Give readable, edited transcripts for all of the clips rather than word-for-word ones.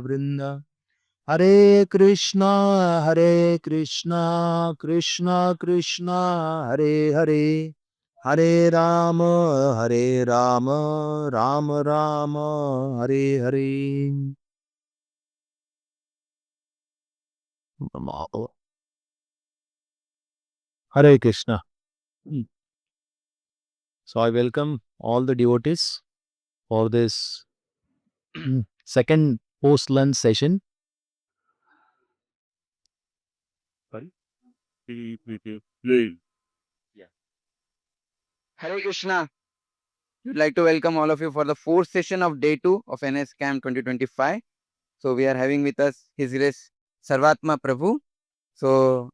Vrinda. Hare Krishna, Krishna Krishna, Hare Hare, Hare Rama, Rama Rama, Hare Hare. Hare Krishna. So I welcome all the devotees for this second post-lunch session. Sorry? Hare Krishna. We'd like to welcome all of you for the fourth session of day 2 of NS Camp 2025. So we are having with us His Grace Sarvatma Prabhu. So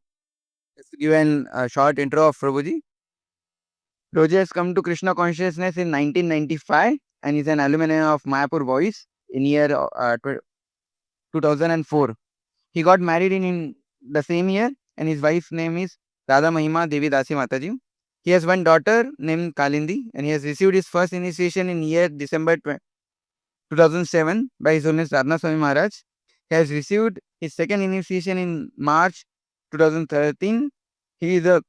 let's give a short intro of Prabhuji. Prabhuji has come to Krishna consciousness in 1995 and is an alumni of Mayapur Boys in year 2004. He got married in the same year and his wife's name is Radha Mahima Devi Dasi Mataji. He has one daughter named Kalindi and he has received his first initiation in year December 2007 by His Holiness Radha Swami Maharaj. He has received his second initiation in March 2013. He is a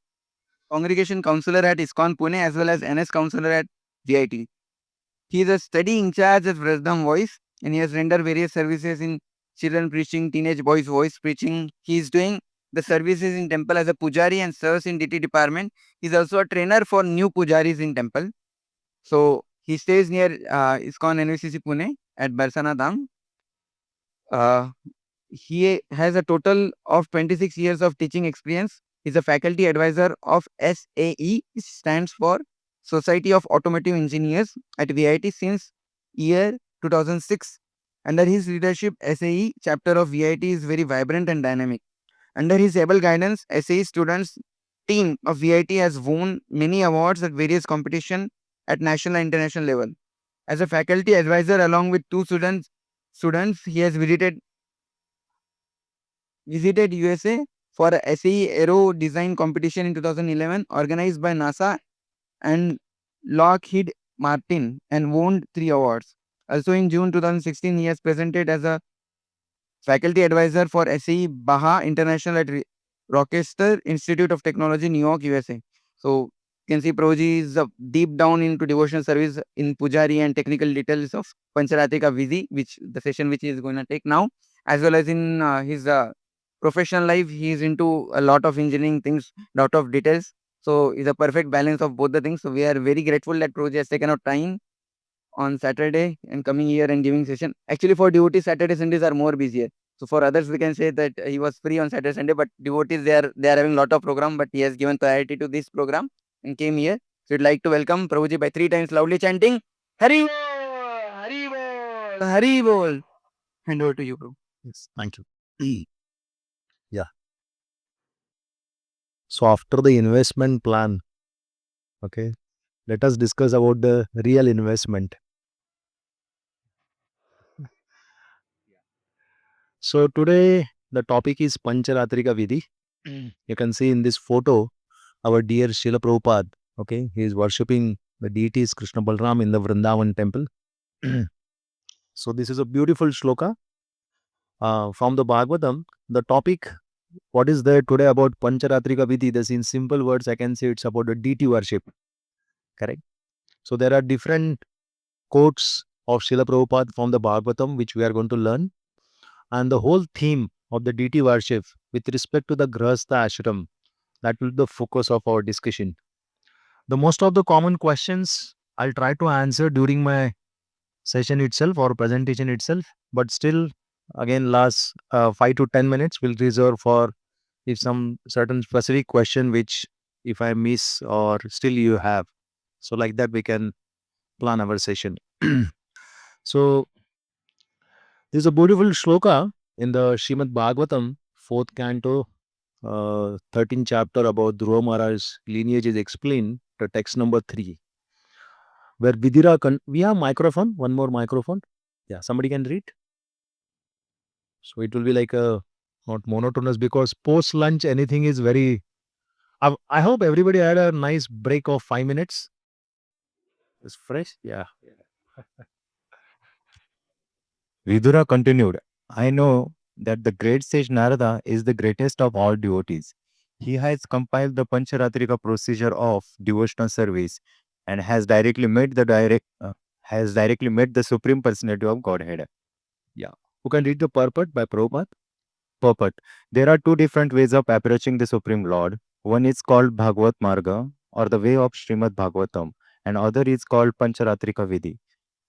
congregation counselor at ISKCON Pune as well as NS counselor at DIT. He is a study in charge at Vrasdham Voice and he has rendered various services in children preaching, teenage boys voice preaching. He is doing the services in temple as a pujari and serves in DT department. He is also a trainer for new pujaris in temple. So he stays near ISKCON NVCC Pune at Barsana Dham. He has a total of 26 years of teaching experience. He is a faculty advisor of SAE, which stands for Society of Automotive Engineers at VIT since year 2006. Under his leadership, SAE chapter of VIT is very vibrant and dynamic. Under his able guidance, SAE students team of VIT has won many awards at various competitions at national and international level. As a faculty advisor along with two students he has visited USA for a SAE Aero Design competition in 2011 organized by NASA and Lockheed Martin and won 3 awards. Also in June 2016, he has presented as a faculty advisor for SAE Baha International at Rochester Institute of Technology, New York, USA. So you can see Prabhuji is deep down into devotional service in Pujari and technical details of Pancharatrika Viddhi, which the session which he is going to take now, as well as in his professional life, he is into a lot of engineering things, lot of details. So it's a perfect balance of both the things. So we are very grateful that Prabhuji has taken out time on Saturday and coming here and giving session. Actually, for devotees, Saturday Sundays are more busier. So for others, we can say that he was free on Saturday Sunday, but devotees they are having a lot of program, but he has given priority to this program and came here. So we'd like to welcome Prabhuji by 3 times loudly chanting Hari Bol, Hari Bol, Hari Bol. Hand over to you, Prabhu. Yes, thank you. Yeah. So after the investment plan, okay, let us discuss about the real investment. So today the topic is Pancharatrika Viddhi. You can see in this photo our dear Srila Prabhupada. Okay, he is worshipping the deities Krishna Balram in the Vrindavan temple. So this is a beautiful shloka from the Bhagavatam. The topic, what is there today about Pancharatrika Viddhi? This in simple words, I can say it's about the deity worship. Correct. So there are different quotes of Srila Prabhupada from the Bhagavatam which we are going to learn. And the whole theme of the deity worship with respect to the Grahastha ashram, that will be the focus of our discussion. The most of the common questions I'll try to answer during my session itself or presentation itself, but still again last 5 to 10 minutes we'll reserve for if some certain specific question which if I miss or still you have. So like that we can plan our session. So there's a beautiful shloka in the Srimad Bhagavatam, 4th canto, 13th chapter about Dhruva Maharaj's lineage is explained, the text number 3, where we have microphone, one more microphone. Yeah, somebody can read. So it will be like a not monotonous because post lunch anything is very. I hope everybody had a nice break of 5 minutes. It's fresh, yeah. Vidura continued. I know that the great sage Narada is the greatest of all devotees. He has compiled the Pancharatrika procedure of devotional service and has directly met the Supreme Personality of Godhead. Yeah. Who can read the purport by Prabhupada? Purport. There are two different ways of approaching the Supreme Lord. One is called Bhagavad Marga or the way of Srimad Bhagavatam, and other is called Pancharatrika Vidhi.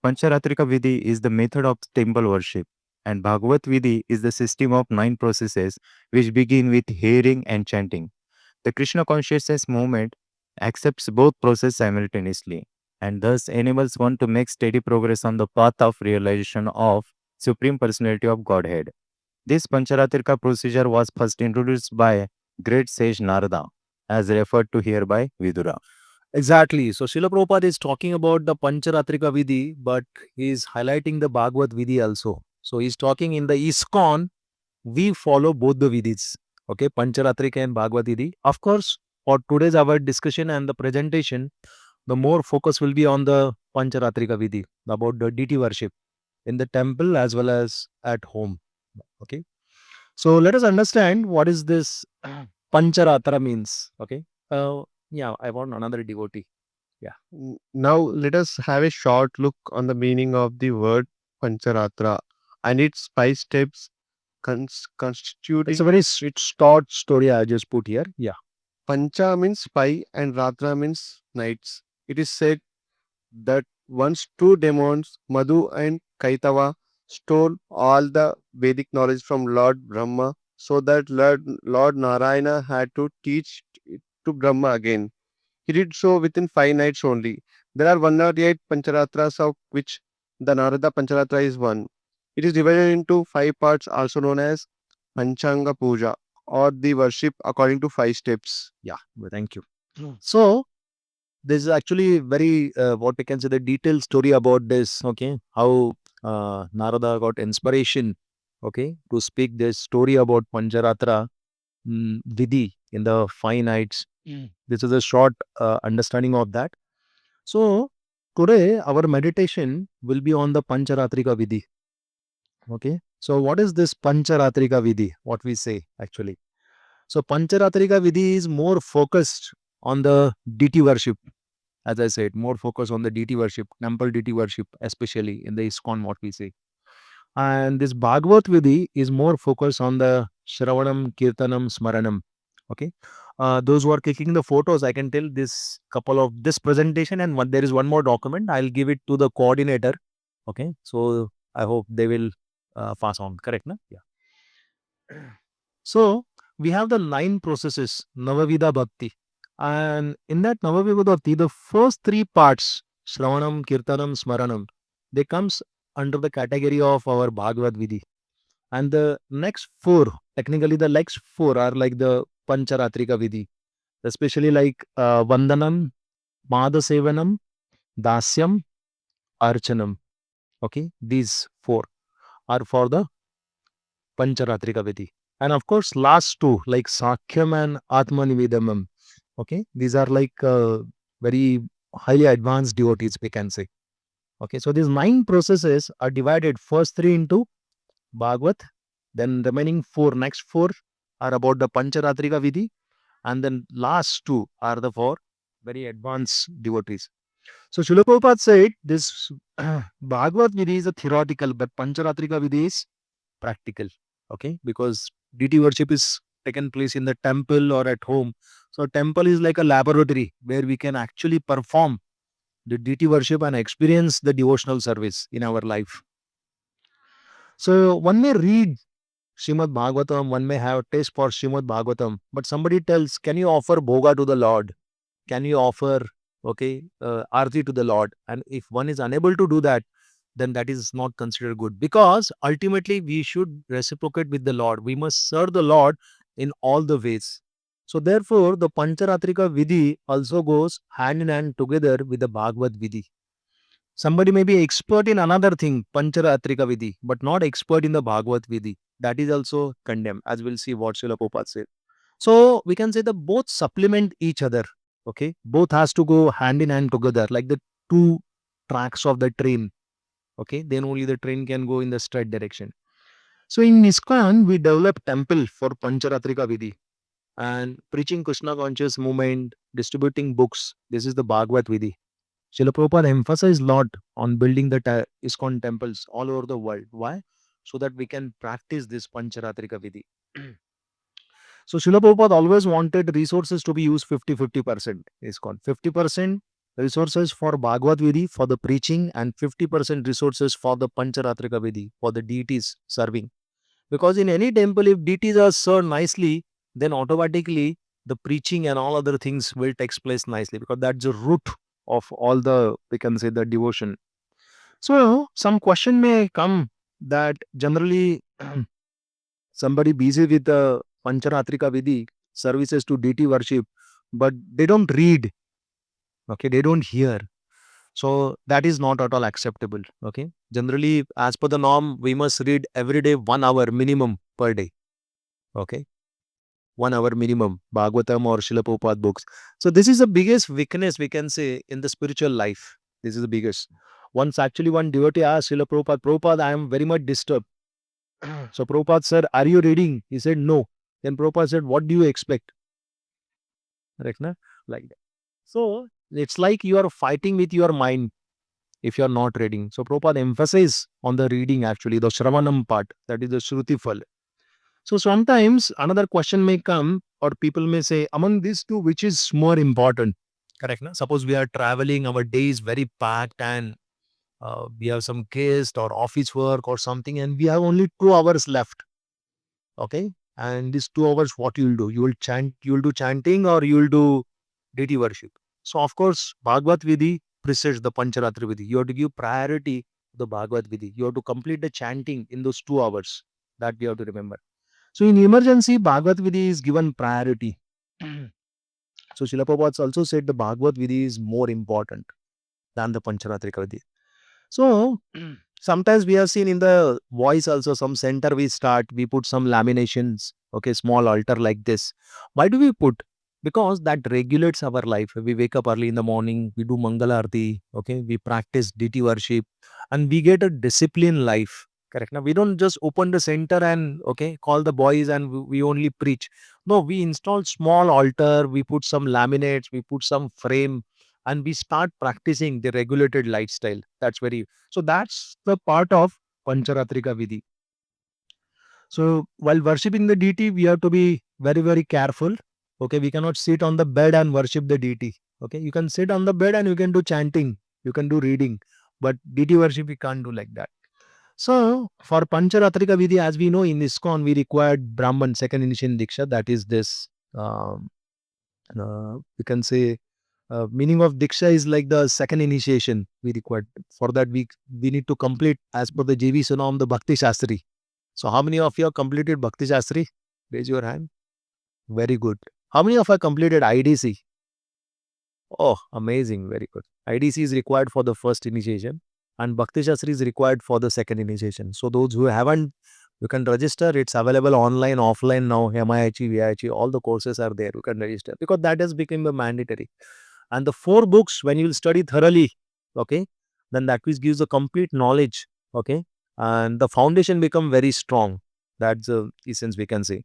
Pancharatrika Vidhi is the method of temple worship, and Bhagavad Vidhi is the system of nine processes which begin with hearing and chanting. The Krishna consciousness movement accepts both processes simultaneously and thus enables one to make steady progress on the path of realization of Supreme Personality of Godhead. This Pancharatrika procedure was first introduced by great sage Narada, as referred to here by Vidura. Exactly. So Srila Prabhupada is talking about the Pancharatrika Vidhi, but he is highlighting the Bhagavad Vidhi also. So he's talking in the ISKCON, we follow both the Vidhis. Okay, Pancharatrika and Bhagavad Vidhi. Of course, for today's our discussion and the presentation, the more focus will be on the Pancharatrika Vidhi, about the deity worship in the temple as well as at home. Okay. So let us understand what is this Pancharatra means. Okay. Yeah, I want another devotee. Yeah. Now let us have a short look on the meaning of the word Pancharatra and its five steps It's a constituting. very it's short story I just put here. Yeah. Pancha means five and Ratra means nights. It is said that once two demons, Madhu and Kaitava, stole all the Vedic knowledge from Lord Brahma, so that Lord Narayana had to teach it to Brahma again. He did so within 5 nights only. There are 108 Pancharatras, of which the Narada Pancharatra is one. It is divided into five parts, also known as Panchanga Puja, or the worship according to five steps. Yeah. Well, thank you. So this is actually very what we can say the detailed story about this. Okay, how Narada got inspiration. Okay, to speak this story about Pancharatra Vidhi in the 5 nights. This is a short understanding of that. So today our meditation will be on the Pancharatrika Vidhi. Okay. So what is this Pancharatrika Vidhi? What we say actually. So Pancharatrika Vidhi is more focused on the deity worship. As I said, more focus on the deity worship, temple deity worship, especially in the ISKCON, what we say. And this Bhagavad Vidhi is more focused on the Shravanam, Kirtanam, Smaranam. Okay. Those who are clicking the photos, I can tell this couple of this presentation and there is one more document. I'll give it to the coordinator. Okay. So I hope they will pass on. Correct? Na? Yeah. So we have the 9 processes, Navavida Bhakti. And in that Navavida Bhakti, the first 3 parts, Shravanam, Kirtanam, Smaranam, they comes under the category of our Bhagavad Vidhi. And the next 4, technically the next 4 are like the Pancharatrika Vidhi, especially like Vandanam, Madasevanam, Dasyam, Archanam. Okay, these 4 are for the Pancharatrika Vidhi. And of course, last 2 like Sakhyam and Atmanivedamam. Okay, these are like very highly advanced devotees, we can say. Okay, so these 9 processes are divided first 3 into Bhagavad, then remaining 4, next 4 are about the Pancharatrika Vidhi, and then last 2 are the 4 very advanced devotees. So Srila Prabhupada said this Bhagavad Vidhi is a theoretical, but Pancharatrika Vidhi is practical. Okay, because deity worship is taken place in the temple or at home. So temple is like a laboratory where we can actually perform the deity worship and experience the devotional service in our life. So one may read Srimad Bhagavatam, one may have a taste for Srimad Bhagavatam, but somebody tells, can you offer bhoga to the Lord? Can you offer, okay, arti to the Lord? And if one is unable to do that, then that is not considered good, because ultimately we should reciprocate with the Lord. We must serve the Lord in all the ways. So therefore, the Pancharatrika Vidhi also goes hand in hand together with the Bhagavad Vidhi. Somebody may be expert in another thing, Pancharatrika Vidhi, but not expert in the Bhagavad Vidhi. That is also condemned, as we'll see what Srila Prabhupada said. So we can say that both supplement each other. Okay, both has to go hand in hand together, like the 2 tracks of the train. Okay, then only the train can go in the straight direction. So in ISKCON, we developed temple for Pancharatrika Vidhi and preaching Krishna conscious movement, distributing books. This is the Bhagavad Vidhi. Srila Prabhupada emphasized a lot on building the ISKCON temples all over the world. Why? So that we can practice this Pancharatrika Vidhi. So Srila Prabhupada always wanted resources to be used 50-50%. ISKCON 50% resources for Bhagavad Vidhi for the preaching and 50% resources for the Pancharatrika Vidhi for the deities serving. Because in any temple, if deities are served nicely, then automatically the preaching and all other things will take place nicely because that's the root of all the, we can say, the devotion. So some question may come that generally somebody busy with the Pancharatrika Vidhi services to deity worship, but they don't read, okay, they don't hear. So that is not at all acceptable. Okay. Generally, as per the norm, we must read every day 1 hour minimum per day. Okay. 1 hour minimum, Bhagavatam or Srila Prabhupada books. So this is the biggest weakness we can say in the spiritual life. This is the biggest. Once actually one devotee asked Srila Prabhupada, Prabhupada, I am very much disturbed. So Prabhupada said, are you reading? He said, no. Then Prabhupada said, what do you expect? Correct, na? Like that. So it's like you are fighting with your mind if you are not reading. So Prabhupada emphasizes on the reading actually, the Shravanam part, that is the Shruti Phal. So sometimes another question may come, or people may say, among these two, which is more important? Correct. Na? Suppose we are traveling, our day is very packed, and we have some guest or office work or something, and we have only 2 hours left. Okay. And these 2 hours, what you will do? You will chant, you will do chanting, or you will do deity worship. So, of course, Bhagavad Vidhi precedes the Pancharatri Vidhi. You have to give priority to the Bhagavad Vidhi. You have to complete the chanting in those 2 hours. That we have to remember. So in emergency, Bhagavad Vidhi is given priority. So Srila Prabhupada also said the Bhagavad Vidhi is more important than the Pancharatrika Vidhi. So sometimes we have seen in the voice also some center we start, we put some laminations, okay, small altar like this. Why do we put? Because that regulates our life. We wake up early in the morning, we do Mangala Arti, okay, we practice deity worship, and we get a disciplined life. Correct. Now we don't just open the center and okay, call the boys and we only preach. No, we install small altar, we put some laminates, we put some frame, and we start practicing the regulated lifestyle. That's very so that's the part of Pancharatrika Vidhi. So while worshipping the deity, we have to be very, very careful. Okay, we cannot sit on the bed and worship the deity. Okay, you can sit on the bed and you can do chanting, you can do reading, but deity worship we can't do like that. So for Pancharatrika Vidhi, as we know in ISKCON, we required Brahman second initiation Diksha. That is this. We can say meaning of Diksha is like the second initiation we required. For that, we need to complete as per the JV Sunam the Bhakti Shastri. So how many of you have completed Bhakti Shastri? Raise your hand. Very good. How many of you have completed IDC? Oh, amazing. Very good. IDC is required for the first initiation and Bhakti Shastri is required for the second initiation. So those who haven't, you can register. It's available online, offline now. MIH, VIH, all the courses are there. You can register because that has become the mandatory. And the 4 books, when you will study thoroughly, okay, then that which gives a complete knowledge, okay, and the foundation become very strong. That's the essence we can say.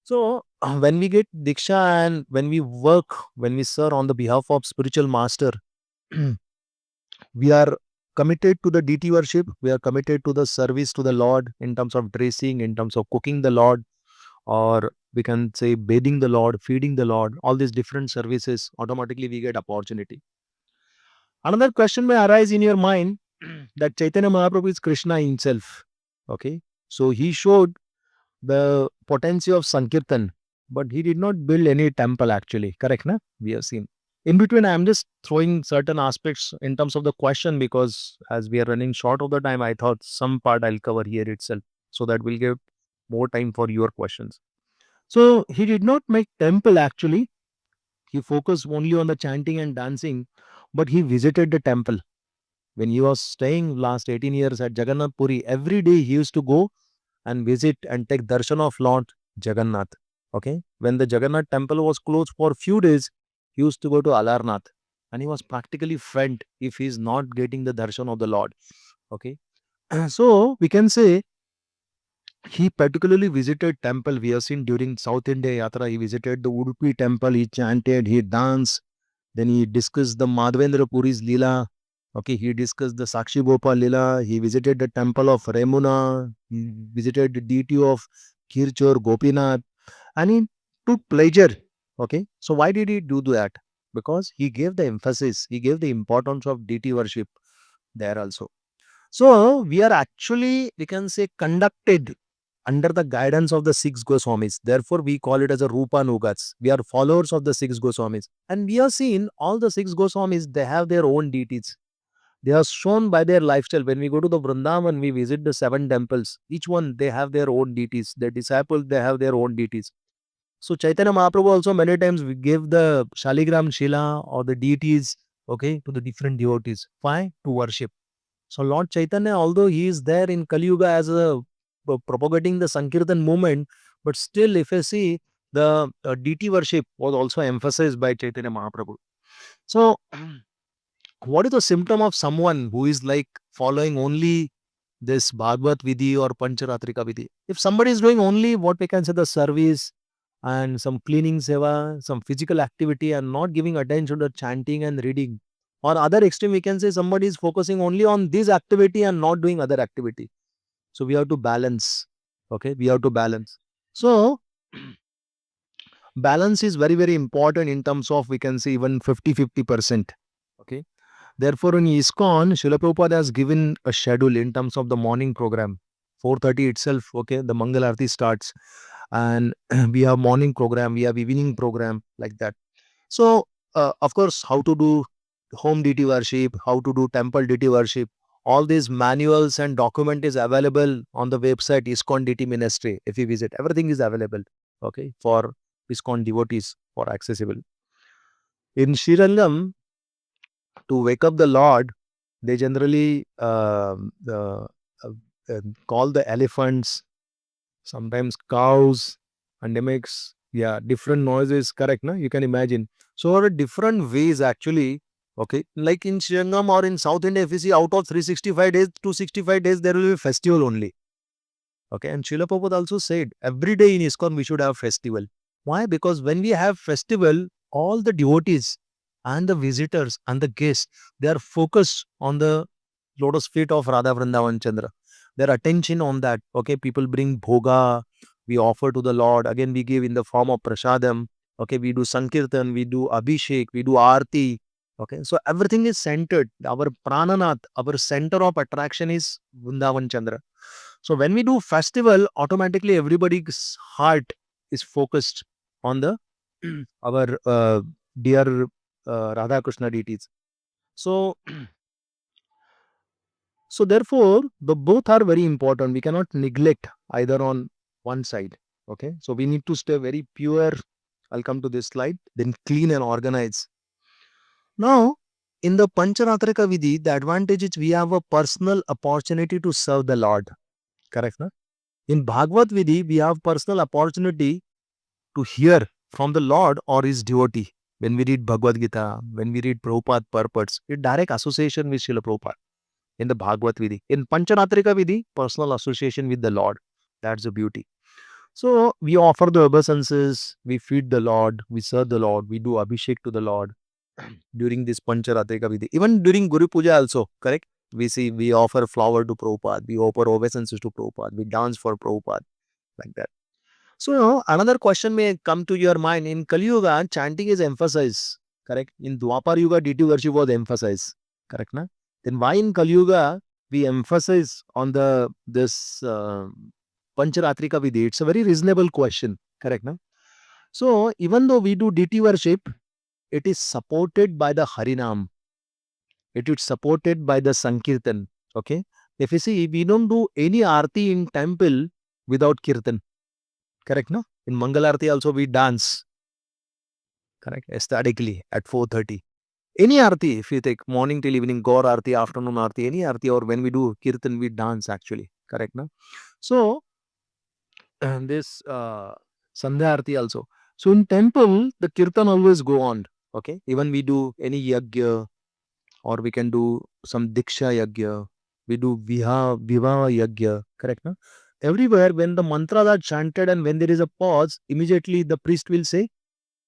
So when we get Diksha and when we work, when we serve on the behalf of spiritual master, we are committed to the deity worship. We are committed to the service to the Lord in terms of dressing, in terms of cooking the Lord, or we can say bathing the Lord, feeding the Lord, all these different services, automatically we get opportunity. Another question may arise in your mind that Chaitanya Mahaprabhu is Krishna himself. Okay. So he showed the potency of Sankirtan, but he did not build any temple actually. Correct, na? We have seen. In between, I am just throwing certain aspects in terms of the question because as we are running short of the time, I thought some part I'll cover here itself so that we'll give more time for your questions. So he did not make temple actually. He focused only on the chanting and dancing, but he visited the temple. When he was staying last 18 years at Jagannath Puri, every day he used to go and visit and take darshan of Lord Jagannath. Okay. When the Jagannath temple was closed for a few days, he used to go to Alarnath and he was practically friend if he is not getting the darshan of the Lord. Okay. So we can say He particularly visited temple. We have seen during South India Yatra, he visited the Udupi temple, he chanted, he danced, then he discussed the Madhavendra Puri's Leela. Okay, he discussed the Sakshi Gopal Leela. He visited the temple of Remuna. He visited the deity of Kirchor Gopinath. And he took pleasure. Okay, so why did he do that? Because he gave the emphasis, he gave the importance of deity worship there also. So we are actually, we can say, conducted under the guidance of the six Goswamis. Therefore, we call it as a Rupa Nugats. We are followers of the six Goswamis. And we have seen all the six Goswamis, they have their own deities. They are shown by their lifestyle. When we go to the Vrindavan, we visit the seven temples. Each one, they have their own deities. Their disciples, they have their own deities. So Chaitanya Mahaprabhu also many times we gave the Shaligram Shila or the deities, okay, to the different devotees. Why? To worship. So Lord Chaitanya, although he is there in Kali Yuga as a propagating the Sankirtan movement, but still if you see the deity worship was also emphasized by Chaitanya Mahaprabhu. So what is the symptom of someone who is like following only this Bhagavad Vidhi or Pancharatrika Vidhi? If somebody is doing only what we can say the service and some cleaning seva, some physical activity and not giving attention to chanting and reading, or other extreme we can say somebody is focusing only on this activity and not doing other activity. So we have to balance. Okay, we have to balance. So balance is very, very important in terms of we can say even 50-50%. Okay. Therefore, in ISKCON, Srila Prabhupada has given a schedule in terms of the morning program. 4:30 itself, okay, the Mangal Aarti starts. And we have morning program, we have evening program, like that. So, of course, how to do home deity worship, how to do temple deity worship, all these manuals and document is available on the website ISKCON Deity Ministry. If you visit, everything is available, okay, for ISKCON devotees for accessible. In Srirangam, to wake up the Lord, they generally call the elephants, sometimes cows, and they makes different noises. Correct, no? You can imagine. So there are different ways actually. Okay, like in Srirangam or in South India, if you see out of 365 days, 265 days there will be festival only. Okay, and Srila Prabhupada also said every day in ISKCON we should have festival. Why? Because when we have festival, all the devotees and the visitors and the guests, they are focused on the lotus feet of Radha Vrindavan Chandra. Their attention on that. Okay, people bring bhoga, we offer to the Lord. Again, we give in the form of prasadam. Okay, we do sankirtan, we do abhishek, we do aarti. Okay, so everything is centered. Our prananath, our center of attraction is Vrindavan Chandra. So when we do festival, automatically everybody's heart is focused on the our dear Radha Krishna deities. So so therefore, the both are very important. We cannot neglect either on one side. Okay, so we need to stay very pure. I'll come to this slide. Then clean and organize. Now, in the Pancharatrika Vidhi, the advantage is we have a personal opportunity to serve the Lord. Correct, na? In Bhagavad Vidhi, we have personal opportunity to hear from the Lord or his devotee. When we read Bhagavad Gita, when we read Prabhupada purports, it's direct association with Srila Prabhupada in the Bhagavad Vidhi. In Pancharatrika Vidhi, personal association with the Lord. That's the beauty. So we offer the obeisances, we feed the Lord, we serve the Lord, we do Abhishek to the Lord during this Pancharatrika Vidhi. Even during Guru Puja also, correct? We see, we offer flower to Prabhupada, we offer obeisances to Prabhupada, we dance for Prabhupada, like that. So another question may come to your mind. In Kali Yuga, chanting is emphasized, correct? In Dwapar Yuga, deity worship was emphasized, correct? Na? Then why in Kali Yuga we emphasize on the this Pancharatrika Vidhi? It's a very reasonable question, correct? Na? So even though we do deity worship, it is supported by the Harinam. It is supported by the Sankirtan. Okay. If you see, we don't do any arti in temple without kirtan. Correct, no? In Mangal Aarti also we dance. Correct. Aesthetically at 4:30. Any Aarti, if you take morning till evening, Gaur Aarti, afternoon Aarti, any Aarti, or when we do Kirtan, we dance actually. Correct, no? So, and this Sandhya Aarti also. So in temple, the Kirtan always go on. Okay. Even we do any yagya, or we can do some Diksha yagya. We do Vivaha yagya. Correct, no? everywhere when the mantras are chanted and when there is a pause, immediately the priest will say,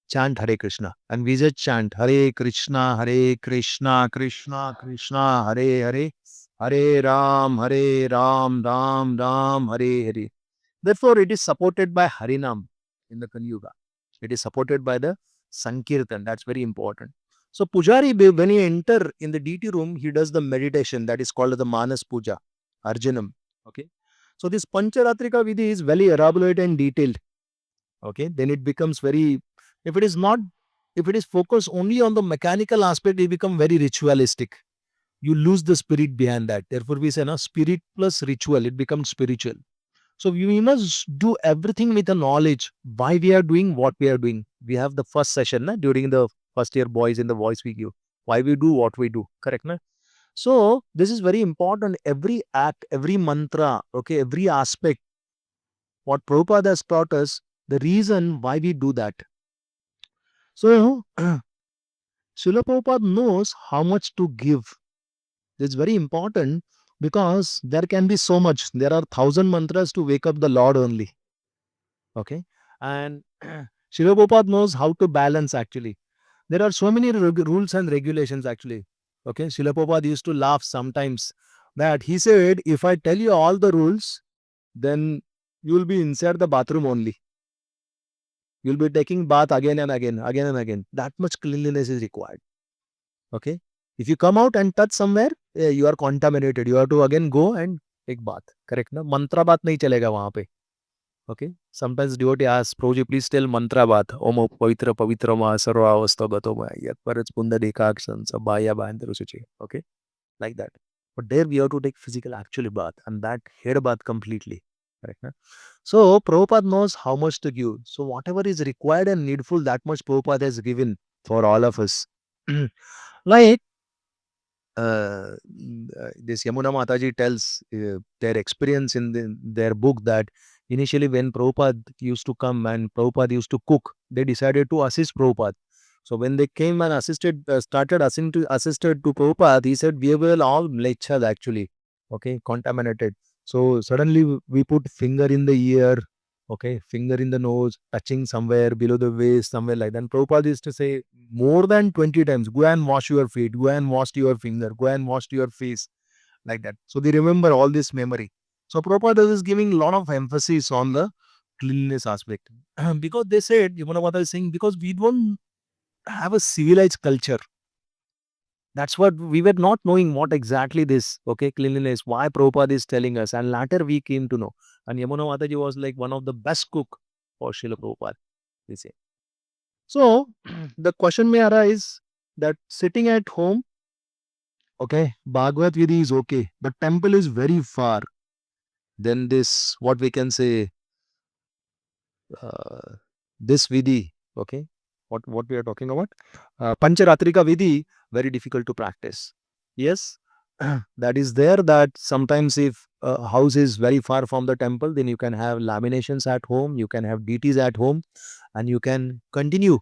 chant Hare Krishna. And we just chant Hare Krishna, Krishna Krishna, Hare Hare, Hare Ram, Ram Hare Hare. Therefore, it is supported by Harinam in the Kali Yuga. It is supported by the Sankirtan. That's very important. So, Pujari, when he enter in the deity room, he does the meditation that is called the Manas Puja, Arjanam. Okay. So, this Pancharatrika Vidhi is very elaborate and detailed. Okay. Then it becomes very, if it is not, if it is focused only on the mechanical aspect, it becomes very ritualistic. You lose the spirit behind that. Therefore, we say, no, spirit plus ritual, it becomes spiritual. So we must do everything with a knowledge why we are doing what we are doing. We have the first session during the first year boys in the voice we give. Why we do what we do. Correct? Na? So this is very important. Every act, every mantra, okay, every aspect, what Prabhupada has taught us, the reason why we do that. So Srila Prabhupada knows how much to give. It's very important because there can be so much. There are 1,000 mantras to wake up the Lord only. Okay. And Srila Prabhupada knows how to balance actually. There are so many rules and regulations actually. Okay. Srila Prabhupada used to laugh sometimes that he said, if I tell you all the rules, then you will be inside the bathroom only. You'll be taking bath again and again, again and again. That much cleanliness is required. Okay. If you come out and touch somewhere, you are contaminated. You have to again go and take bath. Correct? Na? Mantra bath nahi chalega wahan pe. Okay. Sometimes devotee asks, Prabhuji, please tell mantra bath. Om pavitra pavitra ma sarva avastha gato ma yat parats punda dekakshan sabaya bayantarusuchi. Okay. Like that. But there we have to take physical actually bath and that head bath completely. Correct. Na? So Prabhupada knows how much to give. So whatever is required and needful, that much Prabhupada has given for all of us. Like this Yamuna Mataji tells their experience in their book that initially when Prabhupada used to come and Prabhupada used to cook, they decided to assist Prabhupada. So when they came and started assisted to Prabhupada, he said, we were all mlechad actually, okay, contaminated. So suddenly we put finger in the ear, okay, finger in the nose, touching somewhere below the waist, somewhere like that. And Prabhupada used to say more than 20 times, go and wash your feet, go and wash your finger, go and wash your face, like that. So they remember all this memory. So Prabhupada is giving a lot of emphasis on the cleanliness aspect. Because they said, Yamunavada is saying, because we don't have a civilized culture. That's what we were not knowing what exactly this, okay, cleanliness, why Prabhupada is telling us. And later we came to know. And Yamuna Mataji was like one of the best cook for Srila Prabhupada, they say. So the question may arise that sitting at home, okay, Bhagavad Vidhi is okay. The temple is very far. Then this, what we can say, this Vidhi, okay, what we are talking about, Pancharatrika Vidhi, very difficult to practice. Yes, that is there that sometimes if a house is very far from the temple, then you can have laminations at home, you can have deities at home, and you can continue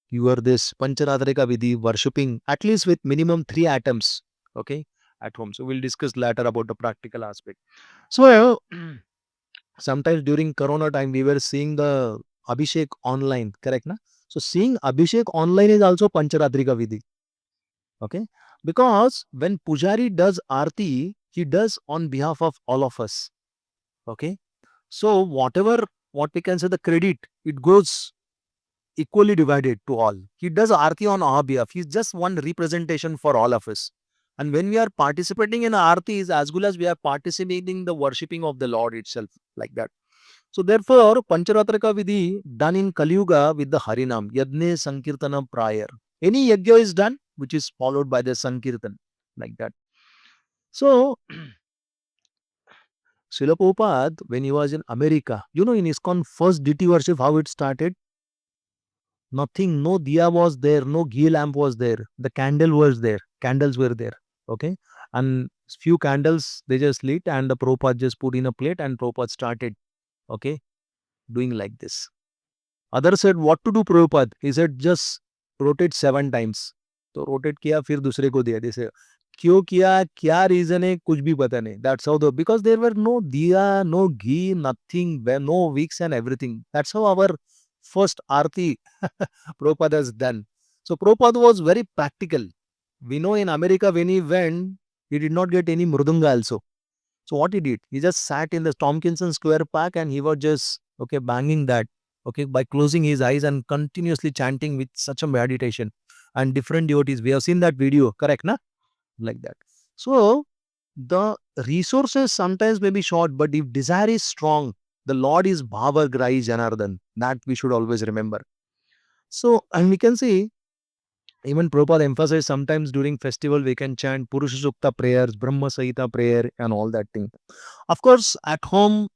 your this Pancharatrika Vidhi worshipping at least with minimum 3 atoms, okay, at home. So we'll discuss later about the practical aspect. So sometimes during Corona time, we were seeing the Abhishek online, correct? Na? So seeing Abhishek online is also Pancharatrika Vidhi. Okay? Because when Pujari does Aarti, he does on behalf of all of us. Okay? So whatever, what we can say the credit, it goes equally divided to all. He does Aarti on our behalf. He's just one representation for all of us. And when we are participating in Aarti is as good as we are participating in the worshipping of the Lord itself, like that. So therefore, Pancharatrika Vidhi done in Kali Yuga with the Harinam, Yadne Sankirtanam prior. Any yajna is done, which is followed by the Sankirtan, like that. So, Srila Prabhupada, when he was in America, in ISKCON first deity worship, how it started? Nothing, no diya was there, no ghee lamp was there. The candle was there, candles were there, okay? And few candles, they just lit and the Prabhupada just put in a plate and Prabhupada started, okay, doing like this. Other said, what to do Prabhupada? He said, just rotate 7 times. So rotate किया फिर दूसरे को दिया. They say, क्यों किया, क्या reason है, कुछ भी पता नहीं. That's how because there were no diya, no ghee, nothing, no wicks and everything. That's how our first Aarti Prabhupada has done. So Prabhupada was very practical. We know in America when he went, he did not get any mridanga also. So what he did, he just sat in the Tompkinson Square Park and he was just banging that by closing his eyes and continuously chanting with such a meditation and different devotees. We have seen that video, correct, na? Like that. So the resources sometimes may be short, but if desire is strong, the Lord is Bhava Grahi Janardhan. That we should always remember. So, and we can see even Prabhupada emphasized sometimes during festival we can chant Purusha Sukta prayers, Brahma Sahita prayer and all that thing. Of course, at home,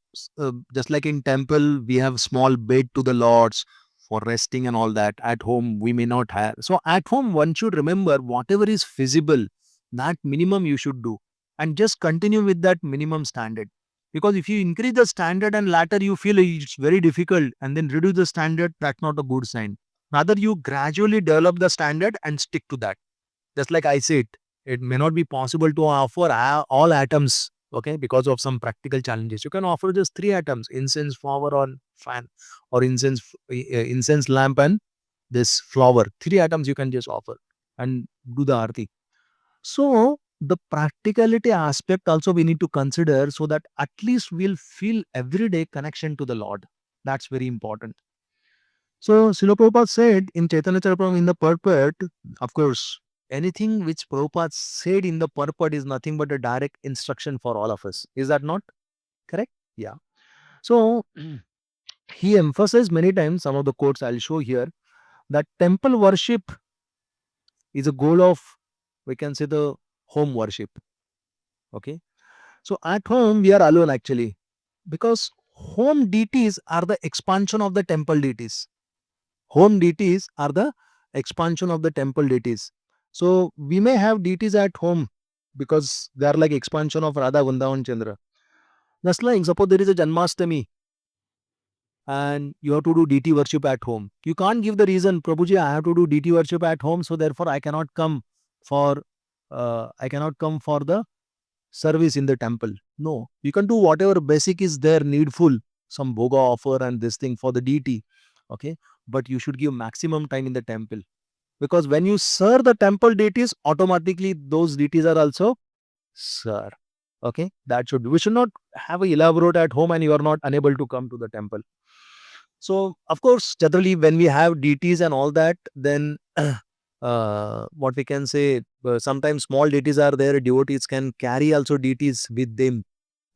just like in temple, we have small bed to the Lords for resting and all that. At home, we may not have. So at home, one should remember whatever is feasible, that minimum you should do. And just continue with that minimum standard. Because if you increase the standard and later you feel it's very difficult and then reduce the standard, that's not a good sign. Rather, you gradually develop the standard and stick to that. Just like I said, it may not be possible to offer all atoms, because of some practical challenges. You can offer just 3 atoms: incense, flower, or fan, or incense lamp, and this flower. 3 atoms you can just offer and do the arti. So the practicality aspect also we need to consider, so that at least we'll feel everyday connection to the Lord. That's very important. So Srila Prabhupada said in Chaitanya Charitamrita in the purport, of course, anything which Prabhupada said in the purport is nothing but a direct instruction for all of us. Is that not correct? Yeah. So he emphasized many times, some of the quotes I'll show here, that temple worship is a goal of, we can say, the home worship. Okay. So at home we are alone actually, because home deities are the expansion of the temple deities. Home deities are the expansion of the temple deities. So we may have deities at home because they are like expansion of Radha Vrindavan Chandra. Just like suppose there is a Janmashtami and you have to do deity worship at home. You can't give the reason, Prabhuji, I have to do deity worship at home, so therefore I cannot come for the service in the temple. No, you can do whatever basic is there needful, some bhoga offer and this thing for the deity. Okay, but you should give maximum time in the temple, because when you serve the temple deities, automatically those deities are also served. Okay, that should, we should not have a elaborate at home and you are not unable to come to the temple. So of course, generally when we have deities and all that, then what we can say, sometimes small deities are there, devotees can carry also deities with them,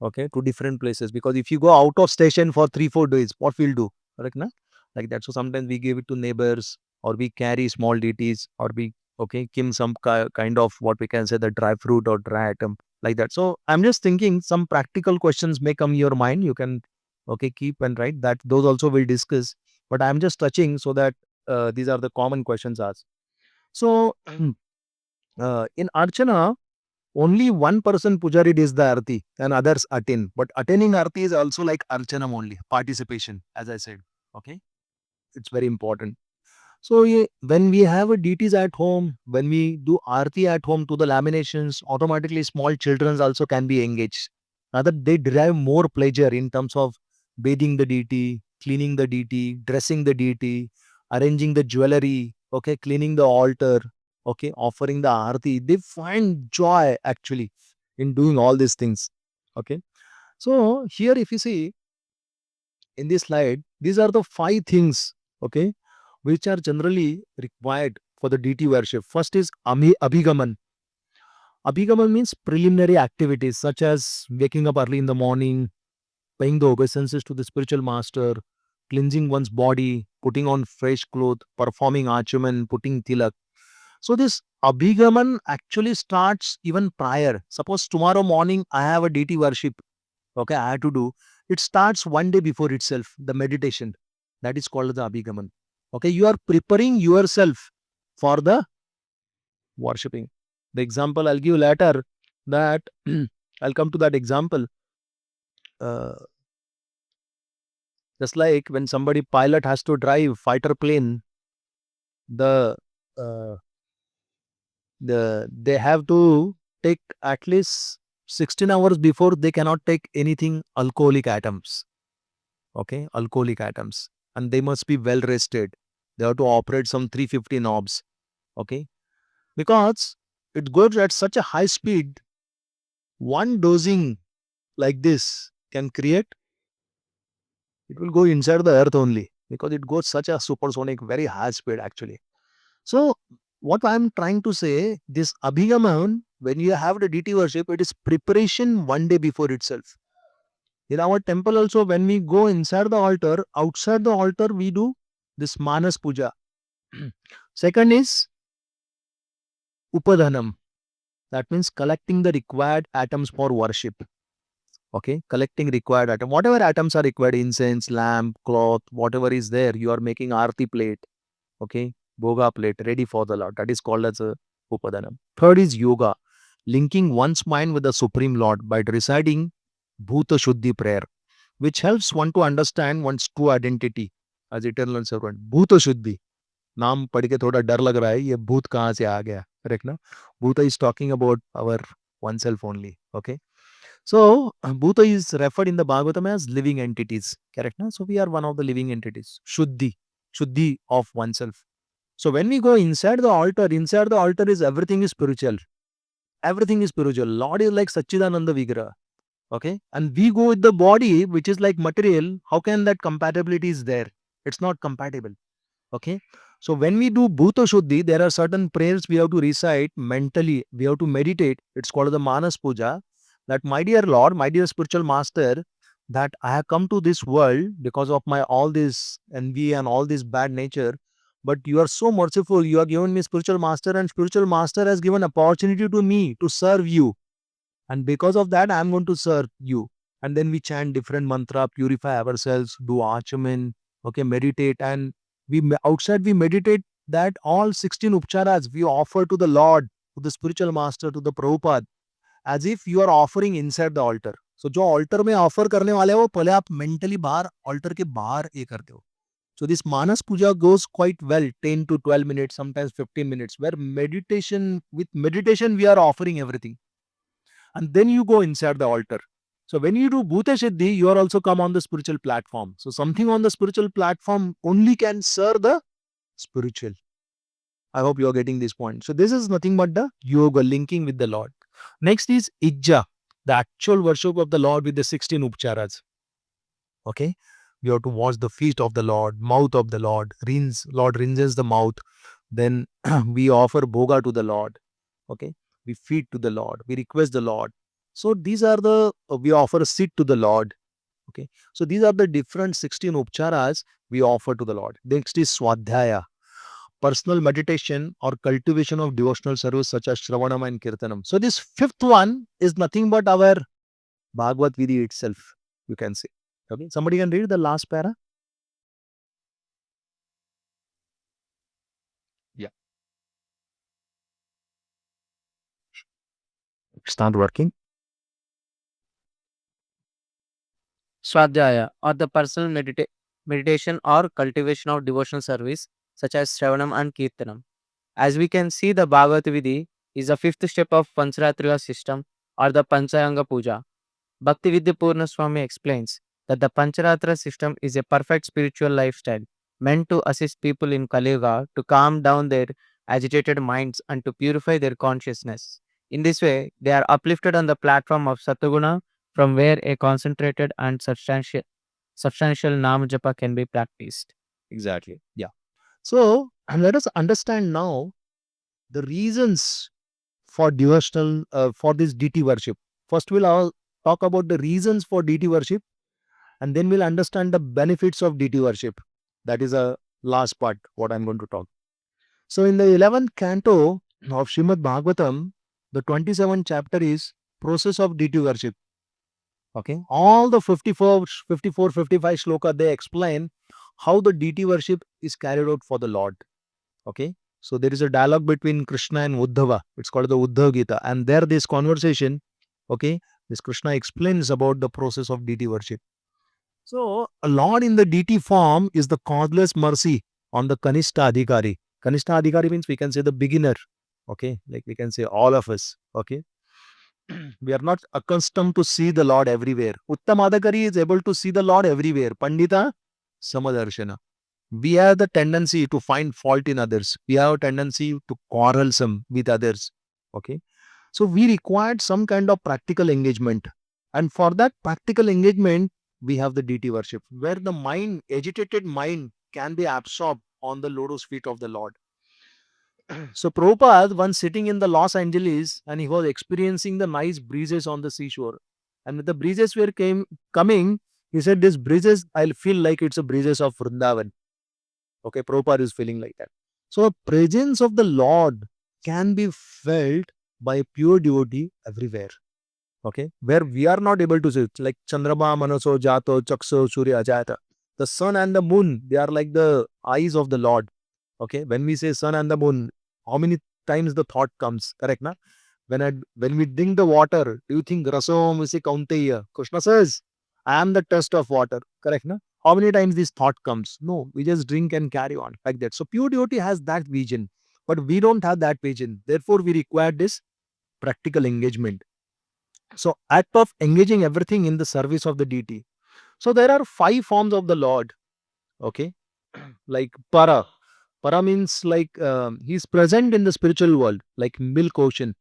to different places, because if you go out of station for 3-4 days, what we'll do, correct na? Like that. So sometimes we give it to neighbors, or we carry small deities, or we give some kind of, what we can say, the dry fruit or dry item, like that. So I'm just thinking some practical questions may come in your mind. You can keep and write that, those also we'll discuss, but I'm just touching so that these are the common questions asked. So in Archana, only one person pujari does the arti and others attain. But attaining arti is also like archanam only, participation, as I said. Okay, it's very important. So when we have a deities at home, when we do arti at home to the laminations, automatically small children also can be engaged. Rather, they derive more pleasure in terms of bathing the deity, cleaning the deity, dressing the deity, arranging the jewelry, cleaning the altar, offering the arti. They find joy actually in doing all these things. Okay. So here, if you see in this slide, these are the 5 things, which are generally required for the deity worship. First is Abhigaman. Abhigaman means preliminary activities such as waking up early in the morning, paying the obeisances to the spiritual master, cleansing one's body, putting on fresh clothes, performing achaman, putting tilak. So this Abhigaman actually starts even prior. Suppose tomorrow morning I have a deity worship, I have to do. It starts one day before itself, the meditation. That is called the Abhigaman. Okay, you are preparing yourself for the worshipping. The example I'll give later, that I'll come to that example. Uh, just like when somebody pilot has to drive fighter plane, the uh, they have to take at least 16 hours before, they cannot take anything alcoholic items. Okay, alcoholic items. And they must be well rested. They have to operate some 350 knobs. Okay, because it goes at such a high speed. One dosing like this can create, it will go inside the earth only, because it goes such a supersonic, very high speed actually. So what I'm trying to say, this Abhigaman, when you have the DT worship, it is preparation one day before itself. In our temple also, when we go inside the altar, outside the altar, we do this Manas Puja. Second is Upadhanam. That means collecting the required atoms for worship. Okay, collecting required item. Whatever atoms are required, incense, lamp, cloth, whatever is there, you are making Aarti plate. Okay, Bhoga plate ready for the Lord. That is called as a Upadhanam. Third is yoga, linking one's mind with the Supreme Lord by reciting Bhuta Shuddhi prayer, which helps one to understand one's true identity as eternal servant. Bhuta Shuddhi. नाम पढ़ के थोड़ा डर लग रहा है, ये भूत कहाँ से आ गया, करेक्ट ना? Bhuta is talking about our oneself only. Okay, so Bhuta is referred in the Bhagavatam as living entities, correct na? So we are one of the living entities. Shuddhi of oneself. So when we go inside the altar is everything is spiritual. Everything is spiritual. Lord is like Satchidananda Vigraha. Okay, and we go with the body which is like material. How can that compatibility is there? It's not compatible. Okay, so when we do Bhuta Shuddhi, there are certain prayers we have to recite mentally. We have to meditate. It's called the Manas Puja. That my dear Lord, my dear spiritual master, that I have come to this world because of my all this envy and all this bad nature. But you are so merciful. You have given me spiritual master, and spiritual master has given opportunity to me to serve you. And because of that, I am going to serve you. And then we chant different mantra, purify ourselves, do achaman, okay, meditate, and outside we meditate that all 16 upcharas we offer to the Lord, to the spiritual master, to the Prabhupada, as if you are offering inside the altar. So जो altar में offer करने वाले हो, पहले आप mentally बाहर altar के बाहर ये करते हो. So this Manas Puja goes quite well, 10 to 12 minutes, sometimes 15 minutes, where with meditation we are offering everything. And then you go inside the altar. So when you do Bhuta Siddhi, you are also come on the spiritual platform. So something on the spiritual platform only can serve the spiritual. I hope you are getting this point. So this is nothing but the yoga linking with the Lord. Next is Ijja, the actual worship of the Lord with the 16 upcharas. Okay, we have to wash the feet of the Lord, mouth of the Lord, Lord rinses the mouth. Then we offer bhoga to the Lord. Okay, we feed to the Lord, we request the Lord. So these are the we offer a seat to the Lord. Okay, so these are the different 16 upcharas we offer to the Lord. Next is Swadhyaya, personal meditation or cultivation of devotional service such as Shravanam and Kirtanam. So this fifth one is nothing but our Bhagavad Vidhi itself, you can say. Okay, somebody can read the last para. Yeah, It's not working. Swadhyaya, or the personal meditation or cultivation of devotional service, such as Shravanam and Kirtanam. As we can see, the Bhagavad Vidhi is the fifth step of Pancharatrika system or the Panchayanga Puja. Bhaktivedanta Purna Swami explains that the Pancharatra system is a perfect spiritual lifestyle meant to assist people in Kali Yuga to calm down their agitated minds and to purify their consciousness. In this way, they are uplifted on the platform of Sataguna, from where a concentrated and substantial Nam Japa can be practiced. exactly. Yeah. So let us understand now the reasons for devotional for this deity worship. First, we'll all talk about the reasons for deity worship, and then we'll understand the benefits of deity worship. That is a last part what I'm going to talk. So in the 11th canto of Srimad Bhagavatam, the 27th chapter is process of deity worship. Okay, all the 54, 55 shloka, they explain how the deity worship is carried out for the Lord. Okay, so there is a dialogue between Krishna and Uddhava. It's called the Uddhava Gita, and there this conversation, okay, this Krishna explains about the process of deity worship. So a Lord in the deity form is the causeless mercy on the Kanishta Adhikari. Kanishta Adhikari means we can say the beginner. Okay, like we can say all of us. Okay, We are not accustomed to see the Lord everywhere. Uttamadakari is able to see the Lord everywhere. Pandita, Samadarshana. We have the tendency to find fault in others. We have a tendency to quarrelsome with others. Okay. So we required some kind of practical engagement. And for that practical engagement, we have the deity worship, where the mind, agitated mind, can be absorbed on the lotus feet of the Lord. So Prabhupada once sitting in the Los Angeles and he was experiencing the nice breezes on the seashore. And when the breezes were coming, he said, "This breezes, I'll feel like it's a breezes of Vrindavan." Okay, Prabhupada is feeling like that. So the presence of the Lord can be felt by pure devotee everywhere. Okay, where we are not able to see it, like Chandrama, Manaso, Jato, Chakso, Surya, Jata. The sun and the moon, they are like the eyes of the Lord. Okay, when we say sun and the moon, how many times the thought comes? Correct, na? When we drink the water, do you think Rasom is a Kaunteya? Krishna says, I am the test of water. Correct, na? How many times this thought comes? No, we just drink and carry on like that. So pure devotee has that vision, but we don't have that vision. Therefore, we require this practical engagement. So act of engaging everything in the service of the deity. So there are 5 forms of the Lord. Okay, like para. Para means like he's present in the spiritual world, like milk ocean,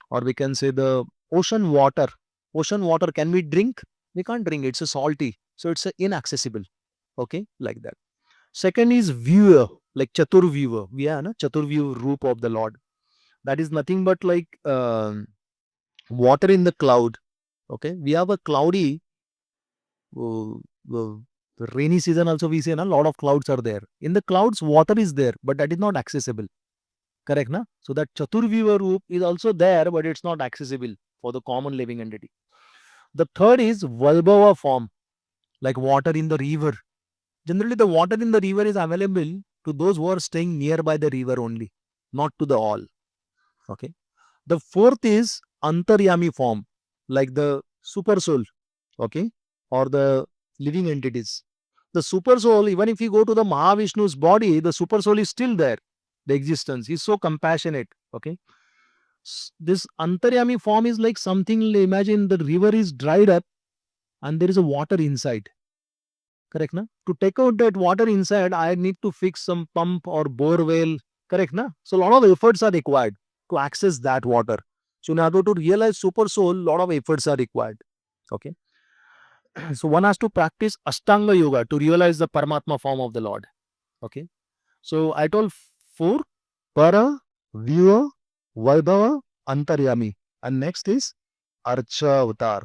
or we can say the ocean water. Ocean water, can we drink? We can't drink. It's a salty, so it's inaccessible. Okay, like that. Second is viewer, like chatur viewer. We are na chatur view roop of the Lord. That is nothing but like water in the cloud. Okay, we have a cloudy uh, uh, rainy season also. We say a lot of clouds are there. In the clouds, water is there, but that is not accessible. Correct, na? So that Chaturviva Roop is also there, but it's not accessible for the common living entity. The third is Valbhava form, like water in the river. Generally, the water in the river is available to those who are staying nearby the river only, not to the all. Okay. The fourth is Antaryami form, like the super soul, okay, or the living entities. The super soul, even if you go to the Mahavishnu's body, the super soul is still there. The existence is so compassionate. Okay. This Antaryami form is like something, imagine the river is dried up and there is a water inside. Correct, na? To take out that water inside, I need to fix some pump or bore well. Correct, na? So a lot of efforts are required to access that water. So in order to realize super soul, a lot of efforts are required. Okay. So one has to practice Ashtanga Yoga to realize the Paramatma form of the Lord. Okay. So I told 4: Para, Viewer, Vaibhava, Antaryami. And next is Archa Avatar.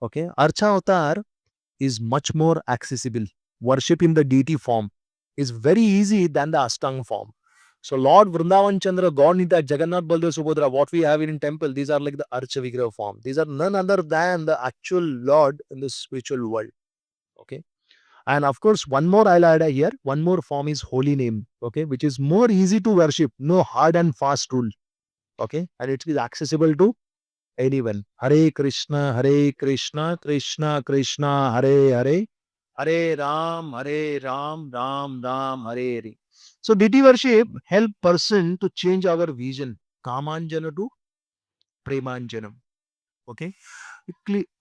Okay. Archa Avatar is much more accessible. Worship in the deity form is very easy than the Ashtanga form. So Lord Vrindavan Chandra, God Nita, Jagannath Baldev Subhadra, what we have in temple, these are like the Archa Vigraha form. These are none other than the actual Lord in the spiritual world. Okay. And of course, one more I'll add here. One more form is holy name. Okay, which is more easy to worship. No hard and fast rule. Okay, and it is accessible to anyone. Hare Krishna, Krishna Krishna, Hare Hare, Hare Ram, Ram Ram, Hare Hare. So deity worship help person to change our vision. Kamanjana to Premanjanam. Okay,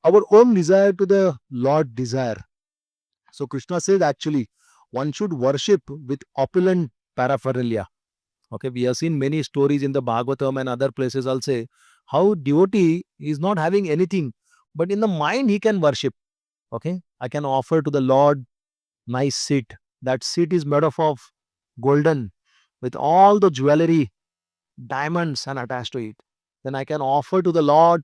our own desire to the Lord desire. So Krishna says actually one should worship with opulent paraphernalia. Okay, we have seen many stories in the Bhagavatam and other places also how devotee is not having anything, but in the mind he can worship. Okay, I can offer to the Lord nice seat. That seat is made of golden with all the jewelry, diamonds and attached to it. Then I can offer to the Lord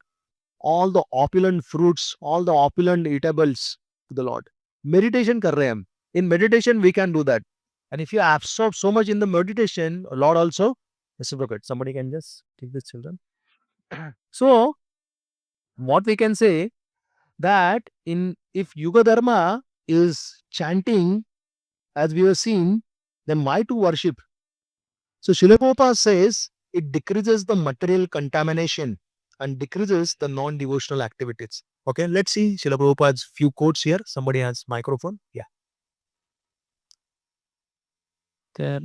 all the opulent fruits, all the opulent eatables to the Lord. Meditation kar rahe hain. In meditation, we can do that. And if you absorb so much in the meditation, Lord also reciprocate. Somebody can just take the children. So, what we can say that in if Yuga Dharma is chanting as we have seen, then why to worship? So Srila Prabhupada says it decreases the material contamination and decreases the non-devotional activities. Okay, let's see Srila Prabhupada's few quotes here. Somebody has microphone. Yeah. There,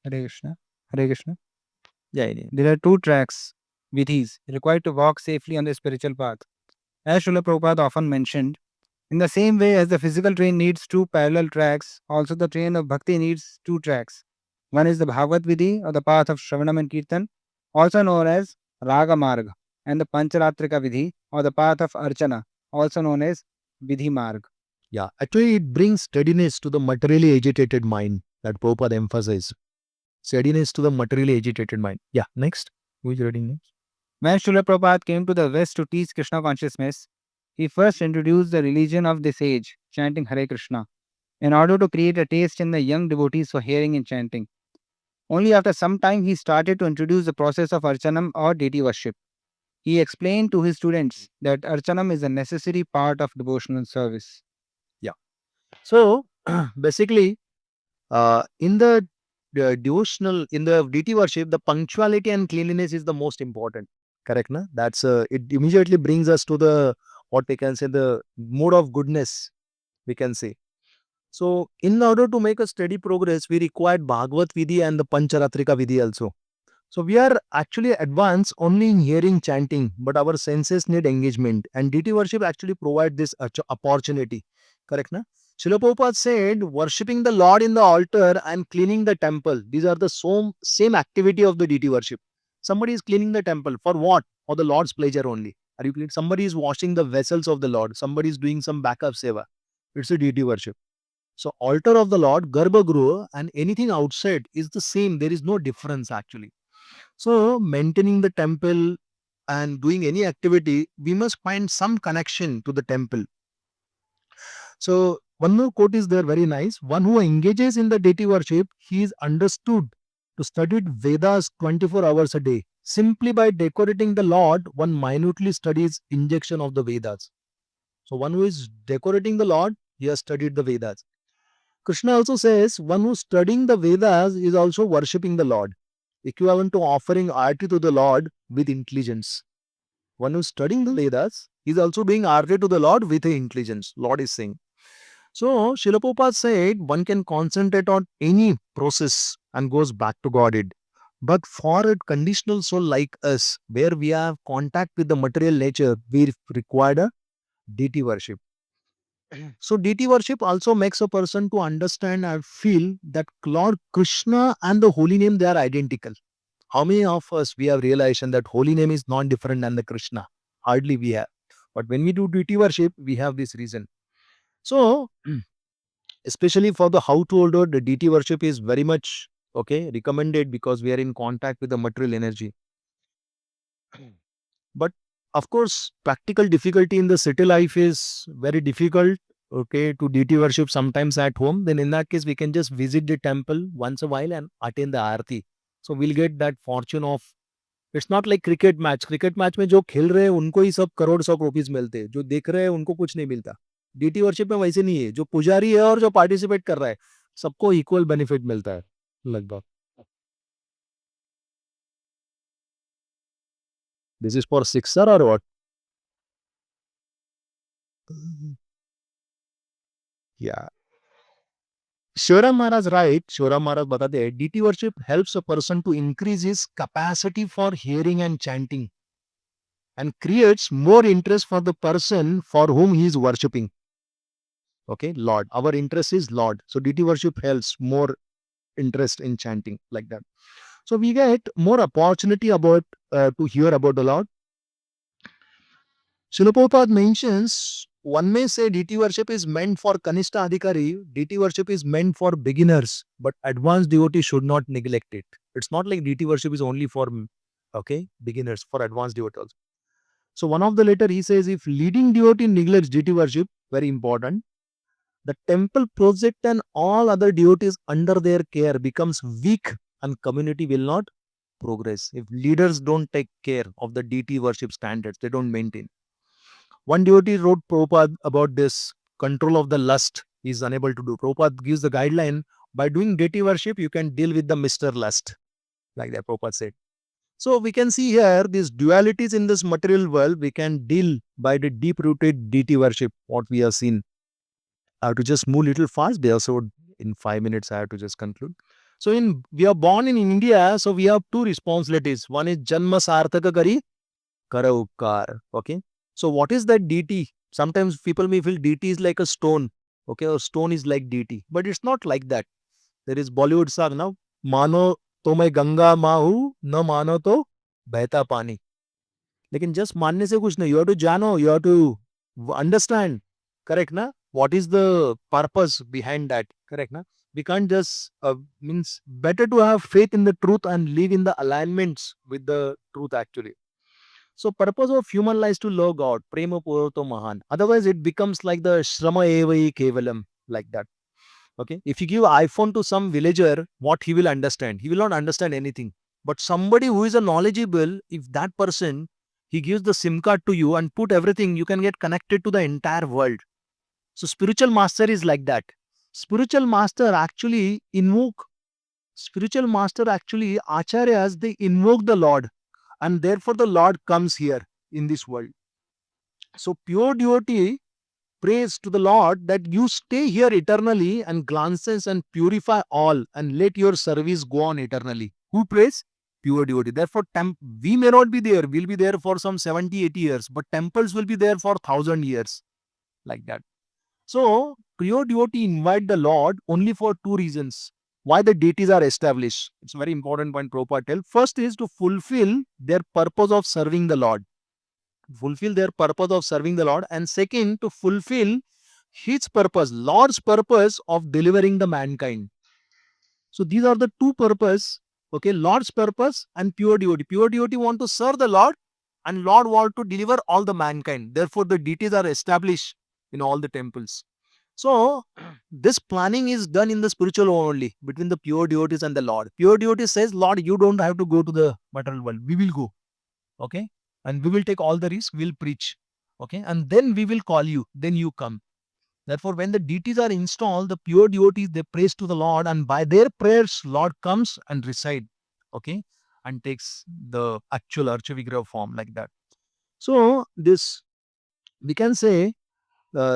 Hare Krishna. Hare Krishna. Yeah. There are two tracks. vidhis required to walk safely on the spiritual path. As Srila Prabhupada often mentioned, in the same way as the physical train needs two parallel tracks, also the train of bhakti needs two tracks. One is the Bhagavad Vidhi or the path of Shravanam and Kirtan, also known as Raga Marg, and the Pancharatrika Vidhi or the path of Archana, also known as Vidhi Marg. Yeah, actually, it brings steadiness to the materially agitated mind that Prabhupada emphasized. Steadiness to the materially agitated mind. Yeah, next. Who is reading next? When Srila Prabhupada came to the West to teach Krishna consciousness, he first introduced the religion of this age, chanting Hare Krishna, in order to create a taste in the young devotees for hearing and chanting. Only after some time he started to introduce the process of Archanam or deity worship. He explained to his students that Archanam is a necessary part of devotional service. So, basically, in the devotional, in the deity worship, the punctuality and cleanliness is the most important. Correct, na? That's it immediately brings us to the what we can say the mood of goodness. We can say. So, in order to make a steady progress, we required Bhagavad Vidhi and the Pancharatrika Vidhi also. So, we are actually advanced only in hearing chanting, but our senses need engagement, and deity worship actually provide this opportunity. Correct, na? Srila Prabhupada said, worshipping the Lord in the altar and cleaning the temple. These are the same activity of the deity worship. Somebody is cleaning the temple. For what? For the Lord's pleasure only. Are you clear? Somebody is washing the vessels of the Lord. Somebody is doing some backup seva. It's a deity worship. So, altar of the Lord, Garbhagruha, and anything outside is the same. There is no difference actually. So, maintaining the temple and doing any activity, we must find some connection to the temple. So, one more quote is there very nice. One who engages in the deity worship, he is understood to study Vedas 24 hours a day. Simply by decorating the Lord, one minutely studies injection of the Vedas. So, one who is decorating the Lord, he has studied the Vedas. Krishna also says, one who is studying the Vedas is also worshipping the Lord, equivalent to offering arti to the Lord with intelligence. One who is studying the Vedas is also doing arti to the Lord with intelligence. Lord is saying. So, Srila Prabhupada said one can concentrate on any process and goes back to Godhead. But for a conditional soul like us, where we have contact with the material nature, we require a deity worship. So, deity worship also makes a person to understand and feel that Lord Krishna and the holy name, they are identical. How many of us we have realized that holy name is not different than the Krishna? Hardly we have. But when we do deity worship, we have this reason. So, especially for the householder, the deity worship is very much recommended because we are in contact with the material energy. But of course, practical difficulty in the city life is very difficult. To deity worship sometimes at home. Then in that case, we can just visit the temple once a while and attend the aarti. So we'll get that fortune of. It's not like cricket match. Cricket match में जो खेल रहे हैं उनको ही सब crore 100 rupees मिलते हैं. जो देख रहे हैं उनको कुछ नहीं मिलता. डीटी वर्शिप में वैसे नहीं है. जो पुजारी है और जो पार्टिसिपेट कर रहा है सबको इक्वल बेनिफिट मिलता है लगभग. This is for sixer or what? Yeah. Shivaram Maharaj right. Shivaram Maharaj बताते हैं DT worship helps a person to increase his capacity for hearing and chanting and creates more interest for the person for whom he is worshipping. Okay, Lord. Our interest is Lord. So DT worship helps more interest in chanting like that. So we get more opportunity about to hear about the Lord. Srila Prabhupada mentions one may say DT worship is meant for Kanishta Adhikari, DT worship is meant for beginners, but advanced devotee should not neglect it. It's not like DT worship is only for beginners, for advanced devotees. So one of the letter he says if leading devotee neglects DT worship, very important, the temple project and all other devotees under their care becomes weak and community will not progress. If leaders don't take care of the DT worship standards, they don't maintain. One devotee wrote Prabhupada about this control of the lust he is unable to do. Prabhupada gives the guideline by doing deity worship, you can deal with the Mr. Lust. Like that, Prabhupada said. So we can see here these dualities in this material world, we can deal by the deep rooted deity worship, what we have seen. I have to just move little fast. They also, in 5 minutes, I have to just conclude. So we are born in India, so we have two responsibilities. One is Janma Sarthaka Kari, Kara Upkar. Okay. So what is that deity? Sometimes people may feel deity is like a stone. Okay, or stone is like deity. But it's not like that. There is Bollywood song now. Mano to मैं गंगा माहू न मानो तो बहता पानी. लेकिन just मानने से कुछ नहीं. You have to जानो, you have to understand. Correct ना? What is the purpose behind that? Correct na? We can't just means better to have faith in the truth and live in the alignments with the truth actually. So purpose of human life is to love God, prema purato mahan. Otherwise it becomes like the shrama evai kevalam, like that. Okay, if you give iPhone to some villager, what he will understand? He will not understand anything. But somebody who is a knowledgeable, if that person he gives the SIM card to you and put everything, you can get connected to the entire world. So spiritual master is like that. Spiritual master actually acharyas, they invoke the Lord, and therefore the Lord comes here in this world. So pure devotee prays to the Lord that you stay here eternally and glances and purify all and let your service go on eternally. Who prays? Pure devotee. Therefore, we may not be there. We'll be there for some 70, 80 years, but temples will be there for 1,000 years, like that. So, pure devotee invite the Lord only for two reasons. Why the deities are established. It's a very important point Prabhupada tells. First is to fulfill their purpose of serving the Lord. Fulfill their purpose of serving the Lord. And second, to fulfill His purpose, Lord's purpose of delivering the mankind. So these are the two purpose. Okay, Lord's purpose and pure devotee. Pure devotee want to serve the Lord and Lord want to deliver all the mankind. Therefore, the deities are established in all the temples. So, this planning is done in the spiritual world only between the pure devotees and the Lord. Pure devotee says, Lord, you don't have to go to the material world. We will go. Okay. And we will take all the risk. We'll preach. Okay. And then we will call you. Then you come. Therefore, when the deities are installed, the pure devotees, they praise to the Lord, and by their prayers, Lord comes and reside. Okay. And takes the actual Archavigraha form like that. So, this, we can say,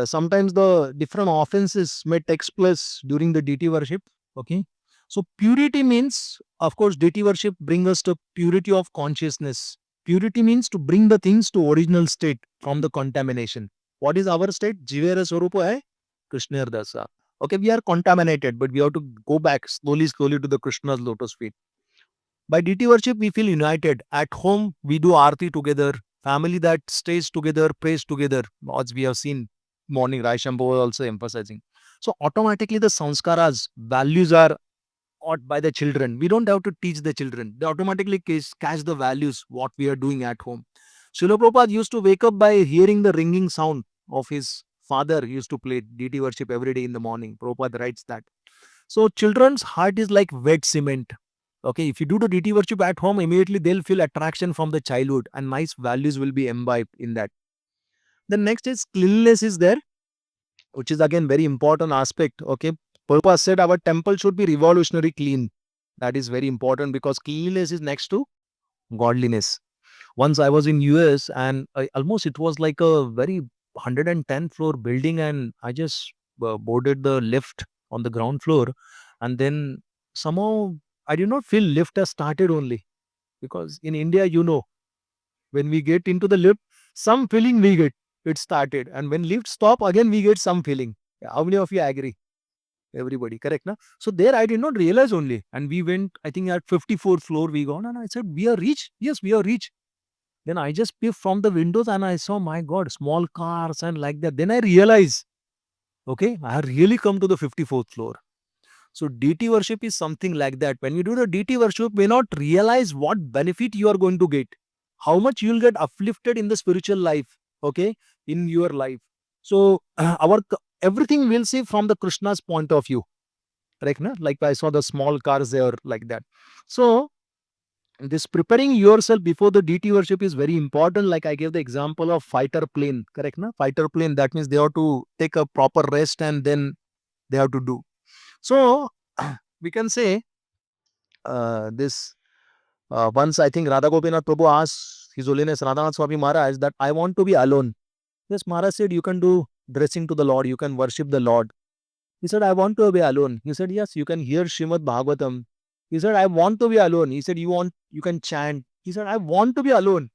sometimes the different offenses may take place during the deity worship. Okay. So purity means, of course, deity worship brings us to purity of consciousness. Purity means to bring the things to original state from the contamination. What is our state? Jivera Swarupa hai Krishna Dasa. Okay, we are contaminated, but we have to go back slowly to the Krishna's lotus feet. By deity worship, we feel united. At home, we do arti together. Family that stays together, prays together. As we have seen, morning Rai Shambhu was also emphasizing. So automatically the sanskaras, values are taught by the children. We don't have to teach the children. They automatically catch the values, what we are doing at home. Srila Prabhupada used to wake up by hearing the ringing sound of his father. He used to play deity worship every day in the morning. Prabhupada writes that. So children's heart is like wet cement. Okay, if you do the deity worship at home, immediately they'll feel attraction from the childhood and nice values will be imbibed in that. The next is cleanliness is there, which is again very important aspect. Okay, Prabhupada said our temple should be revolutionary clean. That is very important because cleanliness is next to godliness. Once I was in US and it was like a very 110 floor building and I just boarded the lift on the ground floor and then somehow I did not feel lift has started only because in India, when we get into the lift, some feeling we get, it started. And when lift stop, again we get some feeling. How many of you agree? Everybody, correct? Na? So there I did not realize only. And we went, I think at 54th floor we gone and I said, we are reached? Yes, we are reached. Then I just peeped from the windows and I saw, my God, small cars and like that. Then I realized, okay, I have really come to the 54th floor. So deity worship is something like that. When you do the deity worship, you may not realize what benefit you are going to get, how much you will get uplifted in the spiritual life, okay, in your life. So everything we'll see from the Krishna's point of view, right? Na? Like I saw the small cars there like that. So this preparing yourself before the deity worship is very important. Like I gave the example of fighter plane, correct? Na? Fighter plane, that means they have to take a proper rest and then they have to do. So we can say this once I think Radha Gopinath Prabhu asked His Holiness Radhanath Swami Maharaj that I want to be alone. Yes, Maharaj said you can do dressing to the Lord, you can worship the Lord. He said, I want to be alone. He said, yes, you can hear Srimad Bhagavatam. He said, I want to be alone. He said, you can chant. He said, I want to be alone.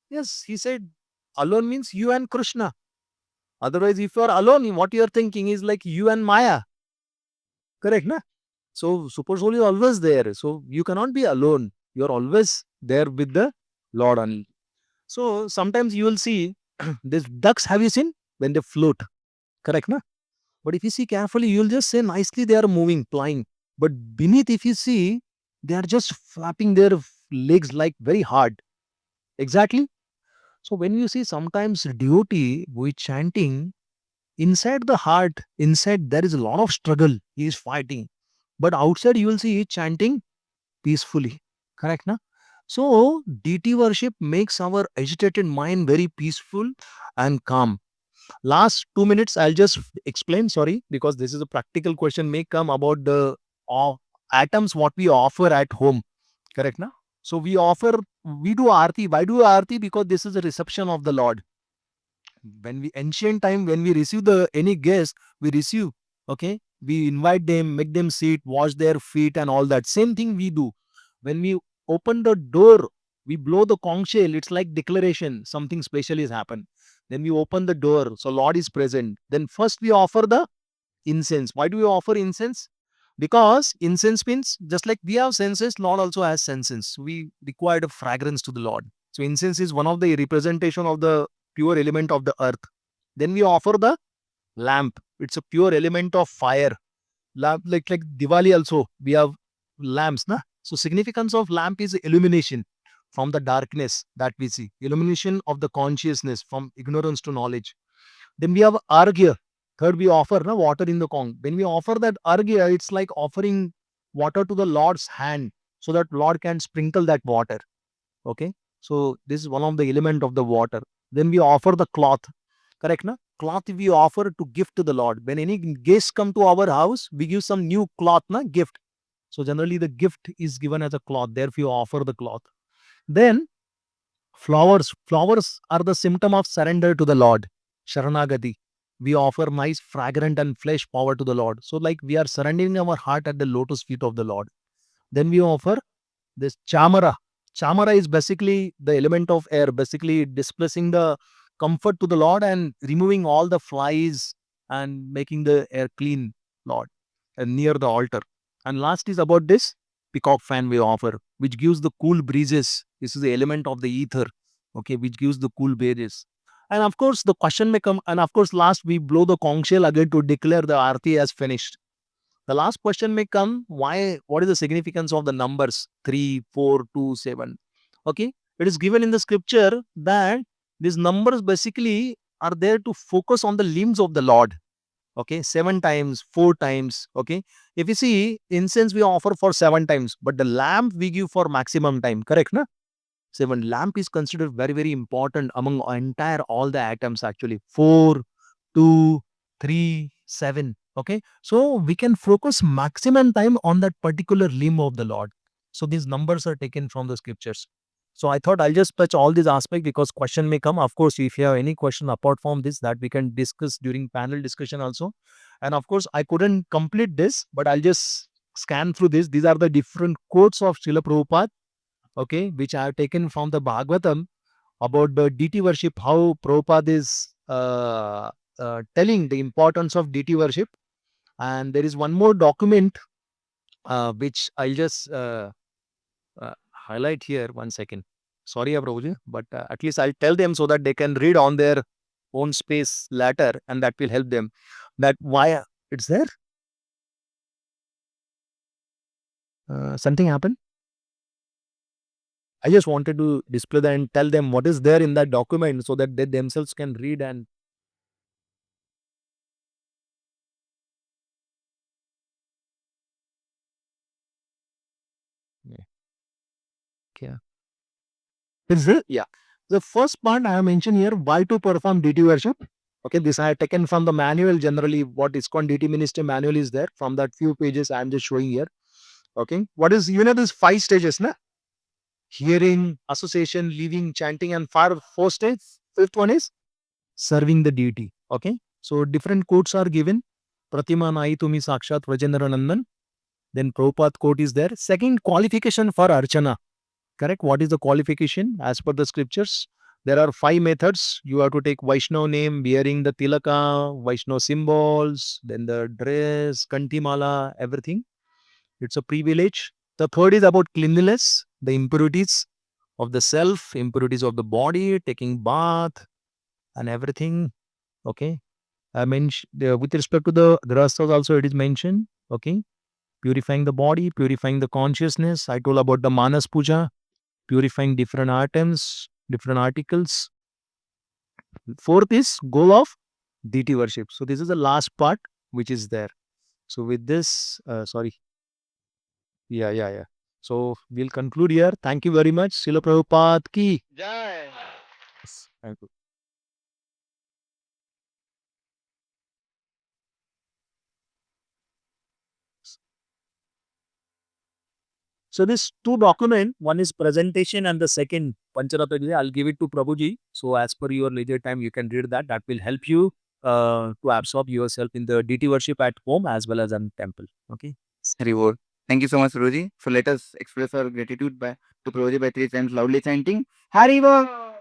Yes, he said, alone means you and Krishna. Otherwise, if you are alone, what you are thinking is like you and Maya. Correct, na? So, super soul is always there. So, you cannot be alone. You are always there with the Lord only. So, sometimes you will see these ducks, have you seen? When they float. Correct, na? But if you see carefully, you will just say nicely they are moving, flying. But beneath, if you see, they are just flapping their legs like very hard. Exactly. So, when you see sometimes devotee who is chanting, inside the heart, inside there is a lot of struggle. He is fighting. But outside you will see he chanting peacefully. Correct, na? So deity worship makes our agitated mind very peaceful and calm. Last 2 minutes I'll just explain, sorry, because this is a practical question may come about the uh, atoms what we offer at home. Correct, na? So we do aarti. Why do aarti? Because this is a reception of the Lord. When we ancient time, when we receive the any guest, we receive, okay, we invite them, make them sit, wash their feet and all that. Same thing we do when we open the door. We blow the conch shell, it's like declaration something special is happened. Then we open the door, so Lord is present. Then first we offer the incense. Why do we offer incense? Because incense means just like we have senses, Lord also has senses. We require a fragrance to the Lord. So incense is one of the representation of the pure element of the earth. Then we offer the lamp. It's a pure element of fire. Lamp, like Diwali also we have lamps, na? So significance of lamp is illumination from the darkness that we see. Illumination of the consciousness from ignorance to knowledge. Then we have arghya. Third, we offer water in the Kong. When we offer that arghya, it's like offering water to the Lord's hand so that Lord can sprinkle that water. Okay. So this is one of the element of the water. Then we offer the cloth. Correct, na? Cloth we offer to gift to the Lord. When any guests come to our house, we give some new cloth, na, gift. So generally the gift is given as a cloth. Therefore, you offer the cloth. Then flowers. Flowers are the symptom of surrender to the Lord. Sharanagati. We offer nice, fragrant, and flesh power to the Lord. So, like we are surrendering our heart at the lotus feet of the Lord. Then we offer this chamara. Chamara is basically the element of air, basically displacing the comfort to the Lord and removing all the flies and making the air clean, Lord, and near the altar. And last is about this peacock fan we offer, which gives the cool breezes. This is the element of the ether, okay, which gives the cool breezes. And of course, the question may come, and of course, last we blow the conch shell again to declare the arti as finished. The last question may come, why, what is the significance of the numbers 3, 4, 2, 7? Okay, it is given in the scripture that these numbers basically are there to focus on the limbs of the Lord. Okay, 7 times, 4 times. Okay, if you see, incense we offer for 7 times, but the lamp we give for maximum time. Correct, na? 7 lamp is considered very, very important among entire all the atoms actually. 4, 2, 3, 7. Okay. So we can focus maximum time on that particular limb of the Lord. So these numbers are taken from the scriptures. So I thought I'll just touch all these aspects because question may come. Of course, if you have any question apart from this, that we can discuss during panel discussion also. And of course, I couldn't complete this, but I'll just scan through this. These are the different quotes of Srila Prabhupada, okay, which I have taken from the Bhagavatam about the deity worship, how Prabhupada is telling the importance of deity worship. And there is one more document which I'll just highlight here. One second. Sorry, Prabhuji, but at least I'll tell them so that they can read on their own space later, and that will help them. That why it's there. Something happened. I just wanted to display that and tell them what is there in that document so that they themselves can read and yeah. Okay. Is it? Yeah. The first part I have mentioned here, why to perform deity worship. Okay, this I have taken from the manual. Generally, what is called deity minister manual is there. From that few pages I am just showing here. Okay. What is, this 5 stages, na? Hearing, association, living, chanting, and four stages. Fifth one is serving the deity. Okay. So different quotes are given. Pratima Nai Tumi Sakshat Vrajendra Nandan. Then Prabhupada quote is there. Second qualification for Archana. Correct? What is the qualification? As per the scriptures, there are 5 methods. You have to take Vaishnav name, wearing the tilaka, Vaishnav symbols, then the dress, kantimala, everything. It's a privilege. The third is about cleanliness, the impurities of the self, impurities of the body, taking bath and everything. Okay. I mentioned with respect to the rastas also it is mentioned. Okay. Purifying the body, purifying the consciousness. I told about the Manas Puja, purifying different items, different articles. Fourth is goal of deity worship. So this is the last part which is there. So with this, sorry. Yeah. So we'll conclude here. Thank you very much. Srila Prabhupada ki. Thank you. So this 2 document, one is presentation and the second Pancharatrika. I'll give it to Prabhuji. So as per your leisure time, you can read that. That will help you to absorb yourself in the deity worship at home as well as in temple. Okay. Reward. Thank you so much, Prabhuji, for let us express our gratitude to Prabhuji by 3 times loudly chanting Hari Bol.